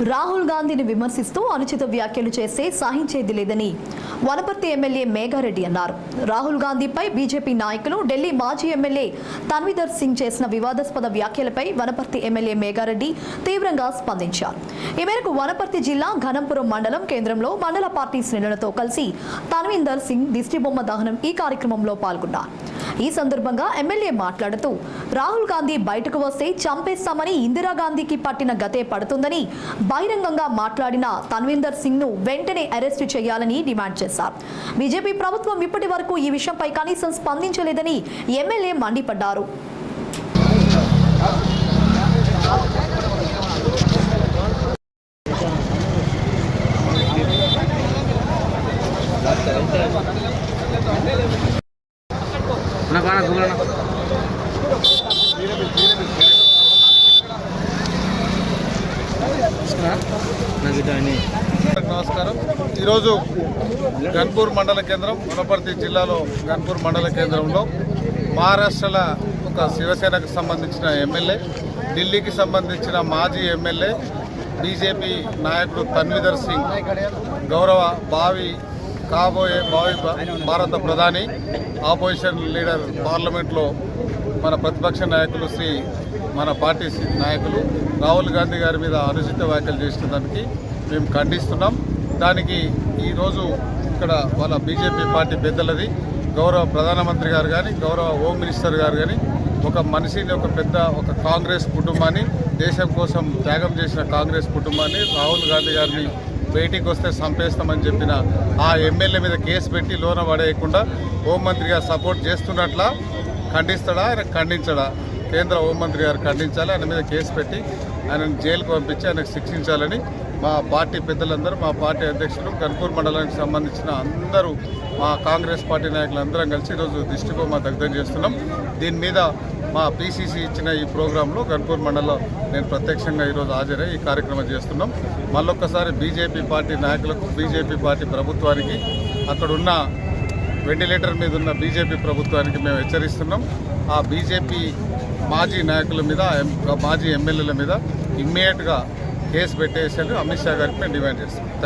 రాహుల్ గాంధీని విమర్శిస్తూ అనుచిత వ్యాఖ్యలు చేస్తే సహించేది లేదని వనపర్తి ఎమ్మెల్యే మేఘారెడ్డి అన్నారు. రాహుల్ గాంధీపై బీజేపీ నాయకులు ఢిల్లీ మాజీ ఎమ్మెల్యే తన్వీర్ సింగ్ చేసిన వివాదాస్పద వ్యాఖ్యలపై వనపర్తి ఎమ్మెల్యే మేఘారెడ్డి తీవ్రంగా స్పందించారు. ఈ మేరకు వనపర్తి జిల్లా ఘనంపురం మండలం కేంద్రంలో మండల పార్టీ శ్రేణులతో కలిసి తన్వీర్ సింగ్ దిష్టిబొమ్మ దహనం ఈ కార్యక్రమంలో పాల్గొన్నారు. ఈ సందర్భంగా ఎమ్మెల్యే మాట్లాడుతూ రాహుల్ గాంధీ బయటకు వస్తే చంపేస్తామని ఇందిరాగాంధీకి పట్టిన గతే పడుతుందని బహిరంగంగా మాట్లాడిన తన్వీర్ సింగ్ ను వెంటనే అరెస్టు చేయాలని డిమాండ్ చేశారు. బీజేపీ ప్రభుత్వం ఇప్పటి వరకు ఈ విషయంపై కనీసం స్పందించలేదని ఎమ్మెల్యే మండిపడ్డారు. నమస్కారం. ఈరోజు గన్పూర్ మండల కేంద్రం, వనపర్తి జిల్లాలో గన్పూర్ మండల కేంద్రంలో మహారాష్ట్రలో ఒక శివసేనకు సంబంధించిన ఎమ్మెల్యే, ఢిల్లీకి సంబంధించిన మాజీ ఎమ్మెల్యే, బీజేపీ నాయకుడు తన్వీర్ సింగ్ గౌరవ కాబోయే భారత ప్రధాని, ఆపోజిషన్ లీడర్, పార్లమెంట్లో మన ప్రతిపక్ష నాయకులు మన పార్టీ నాయకులు రాహుల్ గాంధీ గారి మీద అనుచిత వ్యాఖ్యలు చేసిన దానికి మేము ఖండిస్తున్నాం. దానికి ఈరోజు ఇక్కడ వాళ్ళ బీజేపీ పార్టీ పెద్దలది, గౌరవ ప్రధానమంత్రి గారు కానీ, గౌరవ హోమ్ మినిస్టర్ గారు కానీ, ఒక మనిషిని, ఒక కాంగ్రెస్ కుటుంబాన్ని, దేశం కోసం త్యాగం చేసిన కాంగ్రెస్ కుటుంబాన్ని, రాహుల్ గాంధీ గారిని బయటికి వస్తే చంపేస్తామని చెప్పిన ఆ ఎమ్మెల్యే మీద కేసు పెట్టి లోన పడేయకుండా హోంమంత్రి గారు సపోర్ట్ చేస్తున్నట్లా ఖండిస్తాడా, ఆయన ఖండించడా? కేంద్ర హోంమంత్రి గారు ఖండించాలి. ఆయన మీద కేసు పెట్టి ఆయనను జైలుకు పంపించి ఆయనకు శిక్షించాలని మా పార్టీ పెద్దలందరూ, మా పార్టీ అధ్యక్షులు, గన్పూర్ మండలానికి సంబంధించిన అందరూ, మా కాంగ్రెస్ పార్టీ నాయకులు అందరం కలిసి ఈరోజు దిష్టిబొమ్మ దగ్ధం చేస్తున్నాం. దీని మీద మా పీసీసీ ఇచ్చిన ఈ ప్రోగ్రాంలో గన్పూర్ మండలంలో నేను ప్రత్యక్షంగా ఈరోజు హాజరై ఈ కార్యక్రమం చేస్తున్నాం. మళ్ళొక్కసారి బీజేపీ పార్టీ నాయకులకు, బీజేపీ పార్టీ ప్రభుత్వానికి, అక్కడున్న వెంటిలేటర్ మీద ఉన్న బీజేపీ ప్రభుత్వానికి మేము హెచ్చరిస్తున్నాం. ఆ బీజేపీ మాజీ నాయకుల మీద, మాజీ ఎమ్మెల్యేల మీద ఇమ్మీడియట్గా కేసు పెట్టేసి అమిత్ షా గారికి మేము డిమాండ్ చేస్తున్నాం.